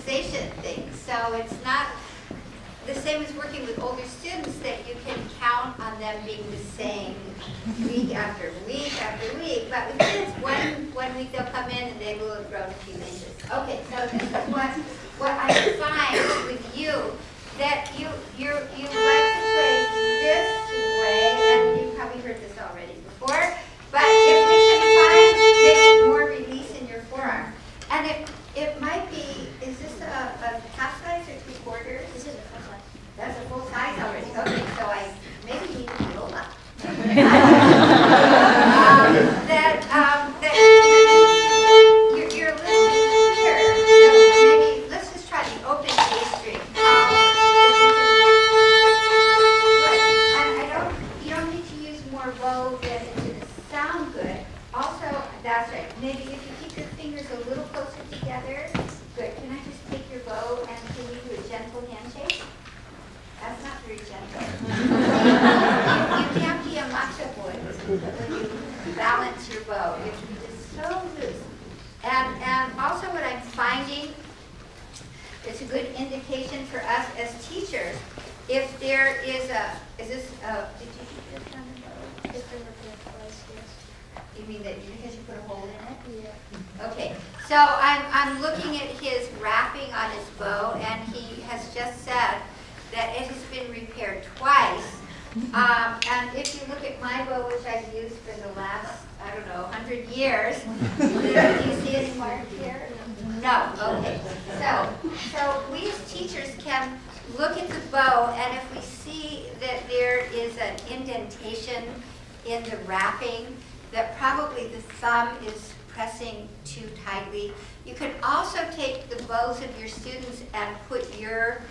memorization thing. So it's not the same as working with older students that you can count on them being the same week after week after week. But with kids, one week they'll come in and they will have grown a few inches. Okay, so this is what I find with you, that you like to play this way, and you've probably heard this already before. But if we can find maybe more release in your forearm, and it might be, is this a half size or 3/4? This is a full size. That's a full size already. Okay, so I maybe need a viola. You're a little bit here. So maybe let's just try the open A string. And you don't need to use more bow than it to sound good. Also, that's right. Maybe if you keep your fingers a little closer together. Good. Can I just take your bow and can you do a gentle handshake? That's not very gentle. You can't be a macho boy when you balance your bow. You have to be just so loose. And also what I'm finding, it's a good indication for us as teachers, if there is a, did you keep this on the bow? It's been repaired twice, yes. You mean that because you put a hole in it? Yeah. Okay, so I'm looking at his wrapping on his bow, and he has just said that it has been repaired twice. And if you look at my bow, which I've used for the last, I don't know, 100 years, do you see any mark here? No, okay. So we as teachers can look at the bow, and if we see that there is an indentation in the wrapping, that probably the thumb is pressing too tightly. You can also take the bows of your students and put your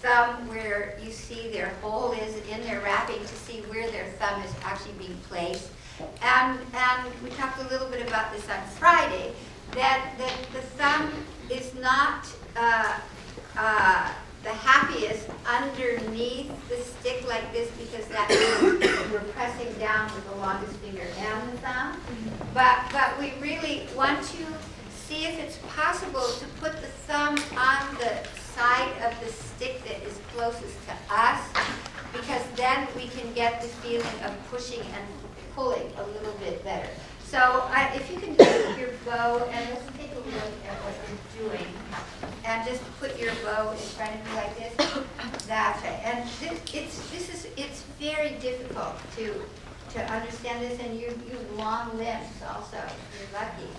thumb where you see their hole is in their wrapping to see where their thumb is actually being placed. And we talked a little bit about this on Friday, that the thumb is not the happiest underneath the stick like this, because that means we're pressing down with the longest finger and the thumb. But we really want to see if it's possible to put the thumb on the side of the stick that is closest to us, because then we can get the feeling of pushing and pulling a little bit better. So if you can take your bow, and let's take a look at what you're doing, and just put your bow in front of you like this. That's right. And it's very difficult to understand this, and you long limbs also. You're lucky.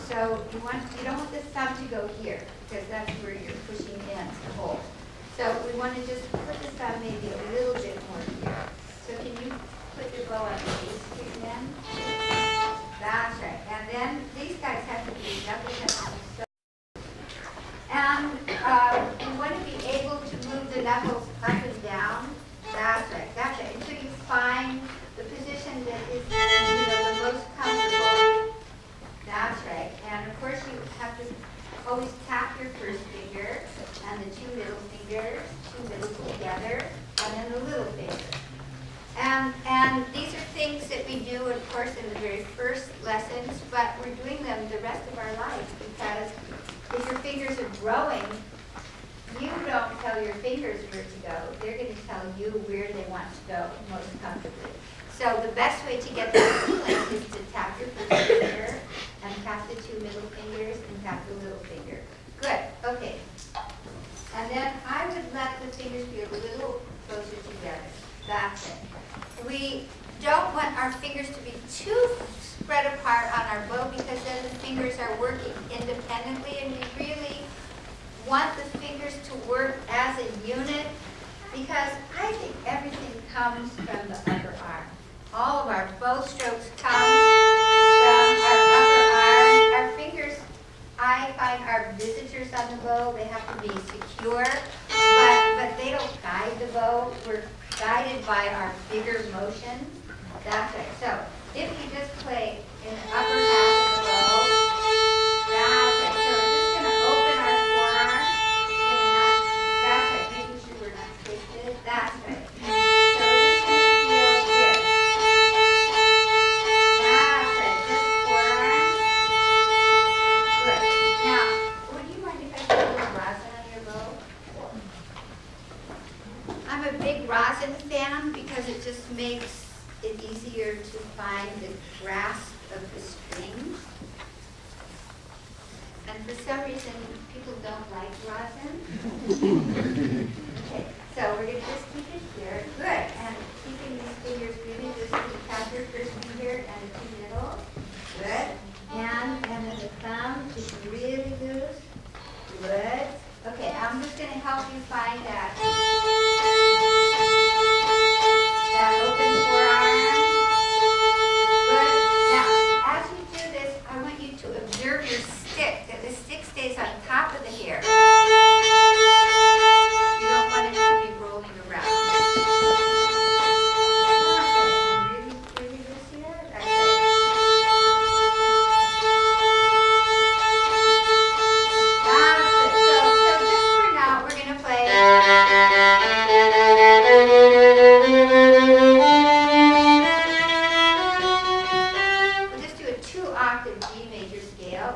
So you don't want the thumb to go here, because that's where you're pushing in to hold. So we want to just put the thumb maybe a little bit more here. So can you put your bow on the base here then? That's right. And then these guys have to be so. And you want to be able to move the knuckles up and down. That's right. That's right. Until you find the position that is the most comfortable. That's right. And of course you have to always tap your first finger and the two middle fingers, together, and then the little finger. And these are things that we do, of course, in the very first lessons, but we're doing them the rest of our lives, because if your fingers are growing, you don't tell your fingers where to go. They're going to tell you where they want to go most comfortably. So the best way to get that feeling is to tap your first finger and tap the two middle fingers and tap the little finger. Good. Okay. And then I would let the fingers be a little closer together. That's it. We don't want our fingers to be too spread apart on our bow, because then the fingers are working independently, and we really want the fingers to work as a unit, because I think everything comes from the upper arm. All of our bow strokes come from our upper arm. Our fingers, I find, are visitors on the bow. They have to be secure, but they don't guide the bow. We're guided by our bigger motion. That's right. So if you just play in the upper half of the bow, that's right. So we're just going to open our forearm. That's right. Making sure we're not twisted. That's right. So we're just going to feel this. That's right. Just forearm. Good. Now, would you mind I'm a big rosin fan because it just makes it easier to find the grasp of the strings. And for some reason, people don't like rosin. Okay, so we're going to just keep it here. Good. And keeping these fingers really loose. You tap your first finger and the two middle. Good. And then the thumb is really loose. Good. Okay, I'm just going to help you find that open forearm. Good. Now, as you do this, I want you to observe your stick, that the stick stays on top of the hair. You don't want it to be rolling around. Okay, and really loose here.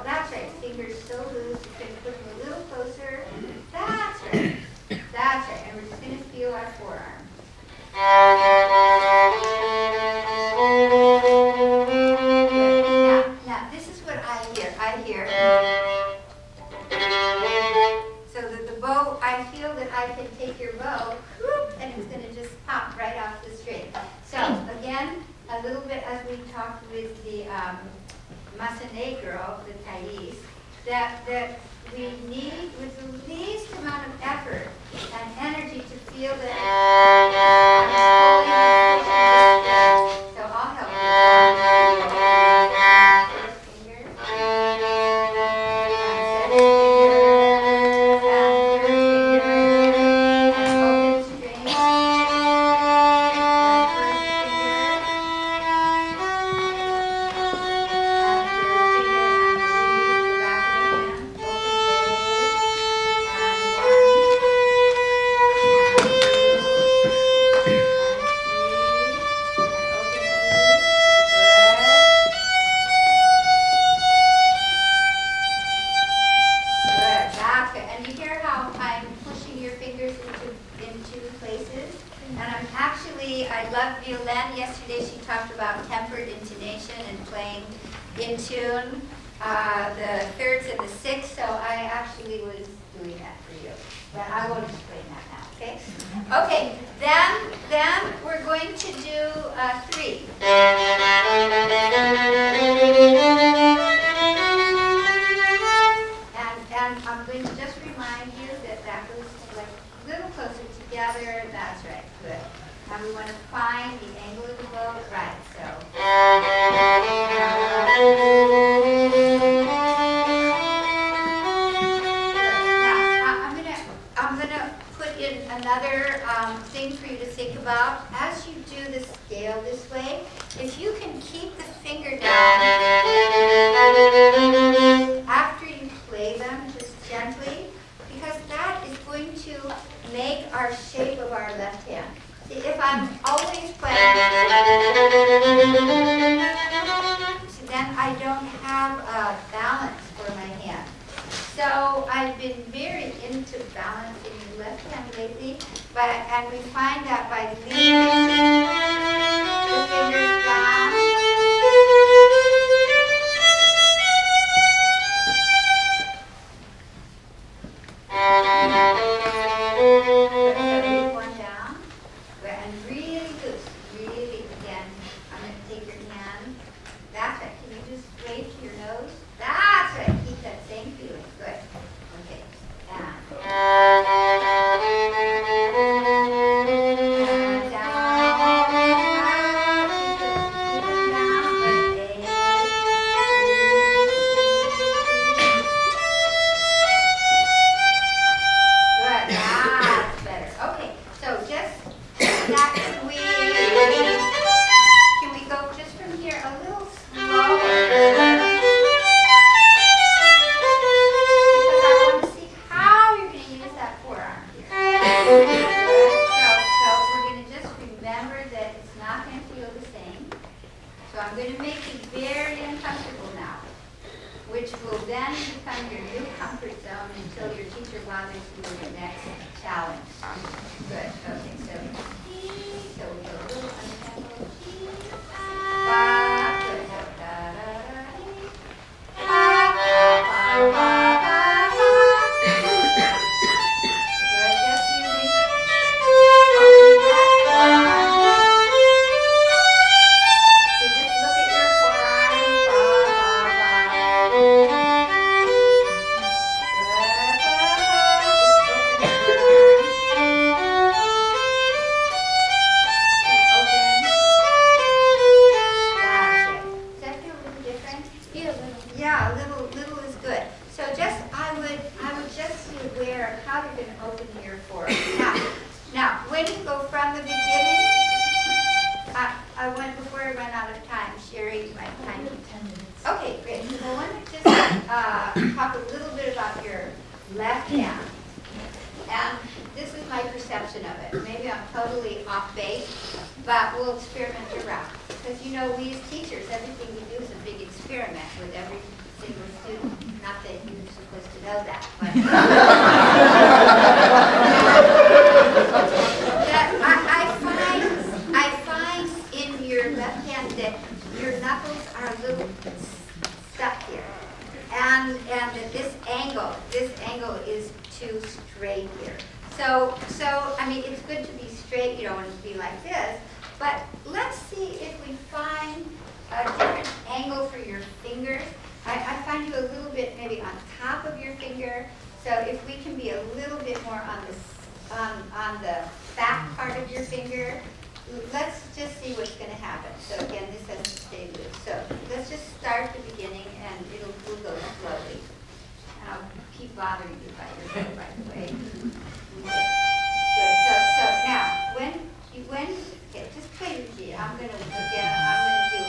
That's it. That we need, with the least amount of effort and energy, to feel that I'm pulling and pushing this. So I'll help you. First finger, and second finger, and third finger, and open string, and first finger, and third finger, and I love Violin. Yesterday she talked about tempered intonation and playing in tune, the thirds and the sixths, so I actually was doing that for you. But I won't explain that now, okay? Okay, then we're going to do three. And I'm going to just remind you that that goes like a little closer together. That's right, good. And we want to find the angle of the bow. Right, so. Now, I'm gonna put in another thing for you to think about. As you do the scale this way, if you can keep the finger down after you play them, just gently, because that is going to make our shape of our left hand. See, if I'm always playing, so then I don't have a balance for my hand. So I've been very into balancing the left hand lately, and we find that by leaving the fingers down, so leave one down. And really loose, really, again, I'm going to take your hand. That's right. Can you just wave to your nose? That's right. Keep that same feeling. Good. Okay. And down. Good. That's better. Okay. So just can we go just from here a little slower? Because I want to see how you're going to use that forearm here. So we're going to just remember that it's not going to feel the same. So I'm going to make you very uncomfortable now, which will then become your new comfort zone until your teacher bothers you with the next challenge. Good. Okay. So a little bit about your left hand. And this is my perception of it. Maybe I'm totally off base, but we'll experiment around. Because you know, we as teachers, everything we do is a big experiment with every single student. Not that you're supposed to know that, but I find in your left hand that your knuckles are a little stuck here. And that this angle is too straight here. So I mean, it's good to be straight, you don't want it to be like this, but let's see if we find a different angle for your fingers. I find you a little bit maybe on top of your finger, so if we can be a little bit more on the back part of your finger, let's just see what's going to happen. So again, this has to stay loose. So let's just start at the beginning, and we'll go slowly. And I'll keep bothering you by your bow, by the way. Good. So now, okay, just play your G. I'm going to do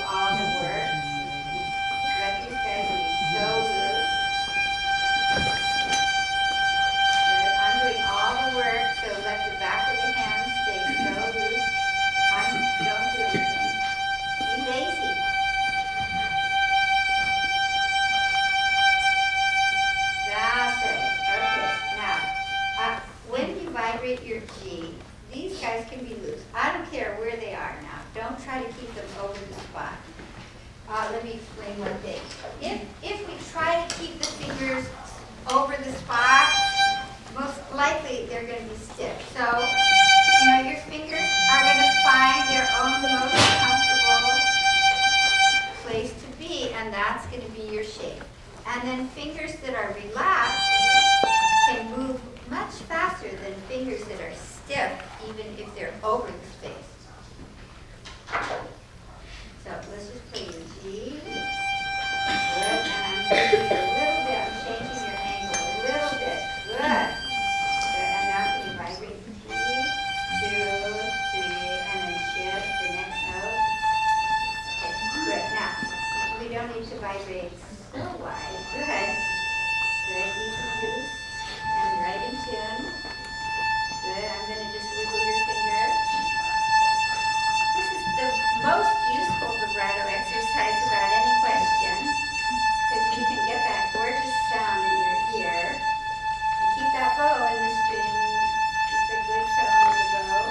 all the work. Let these guys be so loose. Good. I'm doing all the work, so let the back of the hand stay so loose. Don't do anything. Be lazy. That's it. Okay. Now, when you vibrate your G, these guys can be loose. I don't care where they are now. Don't try to keep them over the spot. Let me explain one thing. If we try to keep the fingers over the spot, most likely they're going to be stiff. So, you know, your fingers are going to find their own the most comfortable place to be, and that's going to be your shape. And then fingers that are relaxed can move much faster than fingers that are stiff, even if they're over the space. So let's just play your G. Good, and I'm changing it a little bit. I'm changing your angle a little bit. Good. And now can you vibrate the T? 2, 3, and then shift the next note. Okay, good. Now, we don't need to vibrate so wide. Good. Good, easy loose. And right in tune. Good, I'm going to just wiggle your finger. This is the most useful vibrato exercise without any question, because you can get that gorgeous sound in your ear. And keep that bow in the string. Keep the good tone of the bow.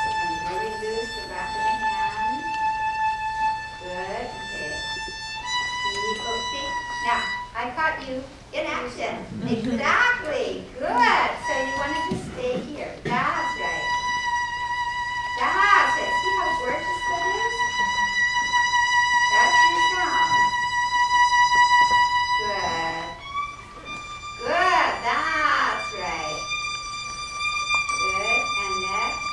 And really loose the back of the hand. Good. Okay. See? Now, I caught you in action. Exactly. Good. So you want to just stay here. That's right. That's it. See how gorgeous that is? That's your sound. Good. Good. That's right. Good. And next.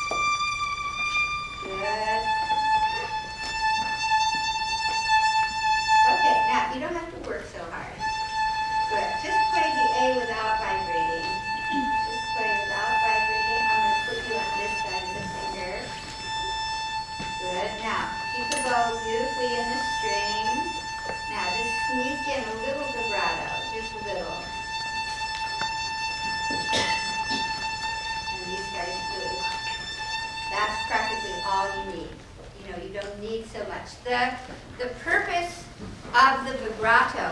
Good. Okay, now you don't have to work so hard. Good. Just play the A without vibrating. Just play without vibrating. I'm going to put you on this side of the finger. Good. Now, keep the bow beautifully in the string. Now, just sneak in a little vibrato, just a little. And these guys loose. That's practically all you need. You know, you don't need so much. The purpose of the vibrato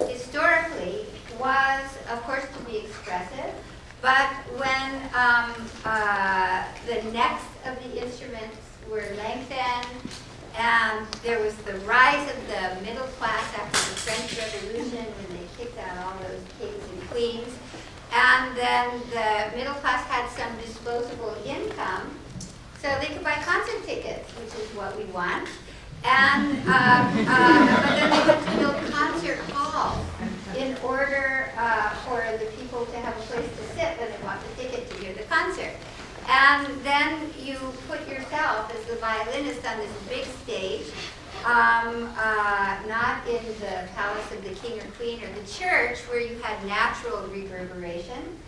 historically was, of course, to be expressive, but when the necks of the instruments were lengthened, and there was the rise of the middle class after the French Revolution, when they kicked out all those kings and queens, and then the middle class had some disposable income, so they could buy concert tickets, which is what we want. And but then they had to build concert halls in order for the people to have a place to sit when they bought the ticket to hear the concert. And then you put yourself as the violinist on this big stage, not in the palace of the king or queen or the church, where you had natural reverberation,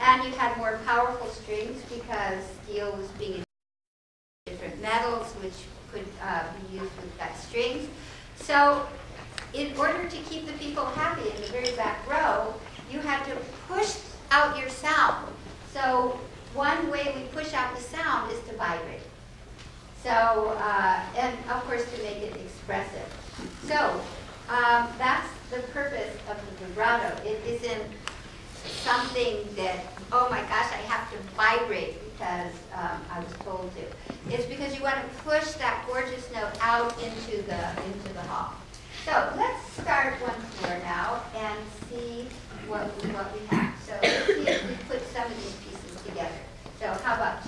and you had more powerful strings because steel was being different metals, which could be used with gut strings. So in order to keep the people happy in the very back row, you had to push out your sound. So one way we push out the sound is to vibrate. So, and of course to make it expressive. So that's the purpose of the vibrato. It isn't something that, oh my gosh, I have to vibrate because I was told to. It's because you want to push that gorgeous note out into the hall. So let's start once more now and see what we have. So let's see if we put some of these pieces together. So how about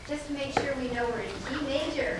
just make sure we know we're in G major.